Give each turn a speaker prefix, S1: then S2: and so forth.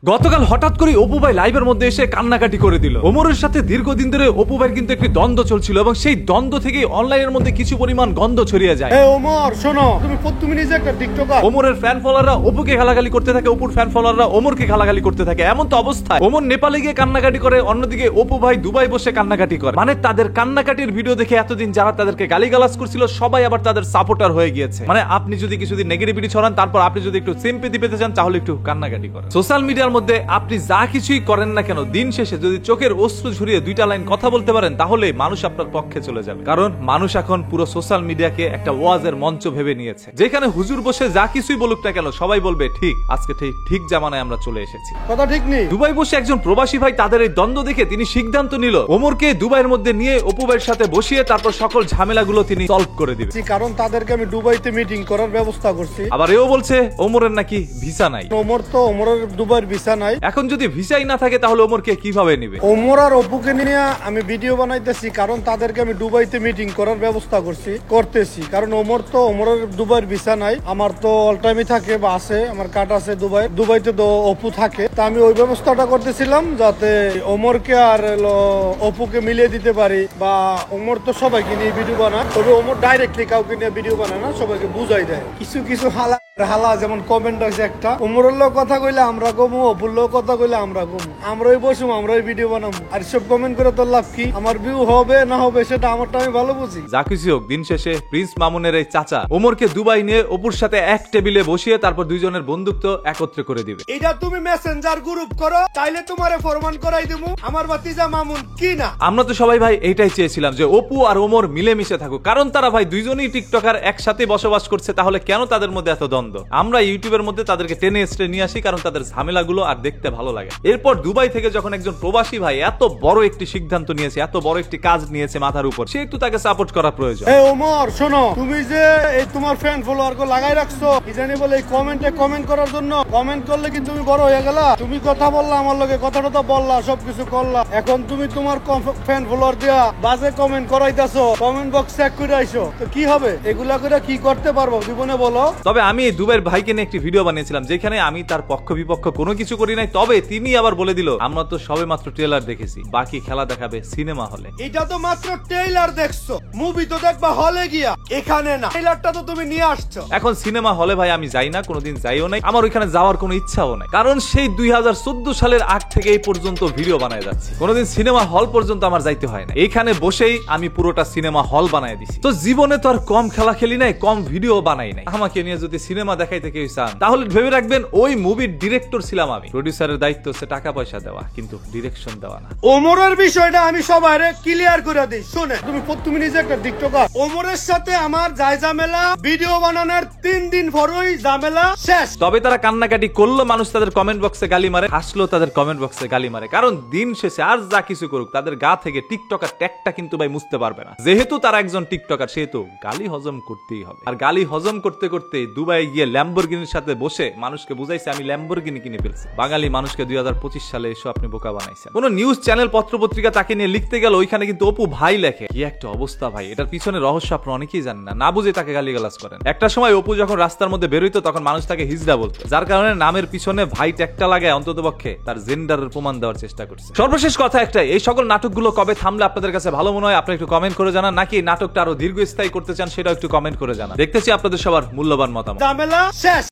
S1: গতকাল হঠাৎ করে অপু ভাই লাইভের মধ্যে এসে কান্নাকাটি করে দিল। ওমরের সাথে দীর্ঘদিন ধরে অপু ভাইয়ের কিন্তু একটি দ্বন্দ্ব চলছিল এবং সেই দ্বন্দ্ব থেকেই অনলাইনের মধ্যে কিছু পরিমাণ গন্ধ ছড়িয়ে যায়।
S2: ওমর শোনো, তুমি নিজে একটা টিকটকার।
S1: ওমরের ফ্যান ফলোয়াররা অপুকে গালাগালি করতে থাকে, অপুর ফ্যান ফলোয়াররা ওমরকে গালাগালি করতে থাকে। এমন তো অবস্থায় ওমর নেপালে গিয়ে কান্নাকাটি করে, অন্যদিকে অপু ভাই দুবাই বসে কান্নাকাটি করে। মানে তাদের কান্নাকাটির ভিডিও দেখে এতদিন যারা তাদেরকে গালিগালাজ করছিল সবাই আবার তাদের সাপোর্টার হয়ে গিয়েছে। মানে আপনি যদি কিছুদিন নেগেটিভিটি ছড়ান, তারপর আপনি যদি একটু সিম্পেথি পেতে চান, তাহলে একটু কান্নাকাটি করেন। সোশ্যাল মিডিয়ার মধ্যে আপনি যা কিছুই করেন না কেন, দিন শেষে যদি চোখের অশ্রু ঝরিয়ে দুইটা লাইন কথা বলতে পারেন, তাহলে মানুষ আপনার পক্ষে চলে যাবে। কারণ মানুষ এখন পুরো সোশ্যাল মিডিয়াকে একটা ওয়াজের মঞ্চ ভেবে নিয়েছে, যেখানে হুজুর বসে যা কিছুই বলুক না কেন সবাই বলবে ঠিক, আজকে ঠিক জামানায় আমরা চলে এসেছি।
S2: কথা ঠিক নেই।
S1: দুবাই বসে একজন প্রবাসী ভাই তাদের এই দ্বন্দ্ব দেখে তিনি সিদ্ধান্ত নিল ওমরকে দুবাইয়ের মধ্যে নিয়ে অপু ভাইয়ের সাথে বসিয়ে তারপর সকল ঝামেলাগুলো তিনি সলভ করে দিবেন।
S2: কারণ তাদেরকে আমি দুবাইতে মিটিং করার ব্যবস্থা করছি।
S1: আবার এও বলছে ওমরের নাকি ভিসা নাই।
S2: ওমরের দুবাইয়ের ভিসা নাই।
S1: এখন যদি ভিসাই না থাকে তাহলে ওমরকে কিভাবে নিবে?
S2: ওমর আর অপুকে নিয়ে আমি ভিডিও বানাইতেছি, কারণ তাদেরকে আমি দুবাইতে মিটিং করার ব্যবস্থা করতেছি। কারণ ওমরের দুবাইয়ের ভিসা নাই, আমার তো অল টাইমই থাকে বা আছে, আমার কার্ড আছে দুবাইতে তো অপু থাকে। তা আমি ওই ব্যবস্থাটা করতেছিলাম যাতে ওমরকে আর অপুকে মিলিয়ে দিতে পারি। বা ওমর তো সবাইকে নিয়ে ভিডিও বানায়, তবে ওমর ডাইরেক্টলি কাউকে নিয়ে ভিডিও বানায় না, সবাইকে বুঝাই দেয়। কিছু হালা যেমন কমেন্ট আছে একটা, ওমরের লোক কথা কইলে আমরা কমু, অপুর লোক কথা কইলে আমরা কমু, আমরাই বসুম, আমরাই ভিডিও বানাবো। আর সব কমেন্ট করে তোর লাভ কি? আমার ভিউ হবে না হবে সেটা আমারটা আমি ভালো বুঝি।
S1: যা কিছু হোক, দিন শেষে প্রিন্স মামুনের এই চাচা ওমরকে দুবাই নিয়ে অপুর সাথে এক টেবিলে বসিয়ে তারপর দুইজনের বন্ধুত্ব একত্রে করে দিবে।
S2: এটা তুমি মেসেঞ্জার গ্রুপ করো, তাইলে তোমারে ফরমান করাই দেবো আমার ভাতিজা মামুন কি না।
S1: আমরা তো সবাই ভাই এইটাই চেয়েছিলাম যে অপু আর ওমর মিলেমিশে থাকুক, কারণ তারা ভাই দুইজনই টিকটকার, একসাথে বসবাস করছে। তাহলে কেন তাদের মধ্যে এত দ্বন্দ্ব? আমরা ইউটিউবের মধ্যে তাদেরকে টেনে এসে নিয়ে আসি, কারণ তাদের ঝামেলাগুলো আর দেখতে ভালো লাগে। এরপর দুবাই থেকে যখন একজন প্রবাসী ভাই এত বড় একটি সিদ্ধান্ত নিয়েছে, এত বড় একটি কাজ নিয়েছে মাথার উপর, সে একটু তাকে সাপোর্ট করা প্রয়োজন।
S2: ওমর শোনো, তুমি যে এই তোমার ফ্যান ফলোয়ার কো লাগাই রাখছো কি জানি বলে এই কমেন্টে কমেন্ট করার জন্য, কমেন্ট করলে কিন্তু তুমি বড় হয়ে গেলা। তুমি কথা বললা আমার লগে, কথাটা বললা, সবকিছু করলা, এখন তুমি তোমার ফ্যান ফলোয়ার দিয়া বাজে কমেন্ট করাইতাছো, কমেন্ট বক্স চেক করে আইছো, তো কি হবে? এগুলা করে কি করতে পারবো জীবনে বলো?
S1: তবে আমি এই দুবাইয়ের ভাইকে নিয়ে একটি ভিডিও বানিয়েছিলাম, যেখানে আমি তার পক্ষ বিপক্ষ কোনো কিছু করি নাই। তবে তিনি আবার বলে দিল আমরা তো সবে মাত্র ট্রেলার দেখেছি, বাকি খেলা দেখাবে সিনেমা হলে।
S2: এটা তো মাত্র ট্রেলার দেখছো, মুভি তো দেখবা হলে গিয়া, এখানে না। ট্রেলারটা তো তুমি নিয়ে আসছো।
S1: এখন সিনেমা হলে ভাই আমি যাই না, কোনোদিন যাইও নাই, আমার ওইখানে যাওয়ার কোনো ইচ্ছাও নাই। কারণ সেই 2014 সালের আগ থেকে এই পর্যন্ত ভিডিও বানায় যাচ্ছি, কোনোদিন সিনেমা হল পর্যন্ত আমার যাইতে হয় না। এইখানে বসেই আমি পুরোটা সিনেমা হল বানায় দিছি। তো জীবনে তো আর কম খেলা খেলি নাই, কম ভিডিও বানাই নাই। আমাকে নিয়ে যদি সিনেমা দেখাইতে কেউ চান, তাহলে ভেবে রাখবেন ওই মুভির ডিরেক্টর ছিলাম আমি। প্রডিউসারের দায়িত্ব হচ্ছে টাকা পয়সা দেওয়া, কিন্তু ডিরেকশন দেওয়া না।
S2: ওমরের বিষয়টা আমি সবাইরে ক্লিয়ার করে দিই। শুনে, তুমি নিজে একটা টিকটকার। ওমরের সাথে আমার যাই ঝামেলা, ভিডিও বানানোর 3 দিন পরই ঝামেলা শেষ।
S1: তবে তারা কান্নাকাটি করলো, মানুষ তাদের কমেন্ট বক্সে গালি মারে, হাসলো তাদের কমেন্ট বক্সে গালি মারে। কারণ দিন শেষে আর যা কিছু করুক, তাদের গা থেকে টিকটকার ট্যাগটা কিন্তু ভাই মুছতে পারবে না। যেহেতু তারা একজন টিকটকার, সেহেতু গালি হজম করতেই হবে। আর গালি হজম করতে করতে দুবাই গিয়ে ল্যাম্বরগিনির সাথে বসে মানুষকে বুঝাইছে আমি ল্যাম্বরগিনি কিনে ফেলছি। বাঙালি মানুষকে 2025 সালে এসো আপনি বোকা বানাইছেন। কোন নিউজ চ্যানেল পত্র পত্রিকা তাকে নিয়ে লিখতে গেল, ওইখানে কিন্তু অপু ভাই লেখে। কি একটা অবস্থা ভাই, এটার পিছনে রহস্য আপনারা অনেকেই জানেন না, না বুঝে তাকে গালিগালাজ করেন। একটা সময় অপু যখন রাস্তার মধ্যে বেরোইতো, তখন মানুষ তাকে হিজড়া বলতো, যার কারণে নামের পিছনে ভাই ট্যাগটা লাগায় অন্ততপক্ষে তার জেন্ডারের প্রমাণ দেওয়ার চেষ্টা করছে। সর্বশেষ কথা একটাই, এই সকল নাটকগুলো কবে থামলে আপনাদের কাছে ভালো মনে হয়, আপনারা একটু কমেন্ট করে জানান। নাকি নাটকটা আরো দীর্ঘস্থায়ী করতে চান, সেটাও একটু কমেন্ট করে জানান। দেখতেছি আপনাদের সবার মূল্যবান মতামত।
S2: ঝামেলা শেষ।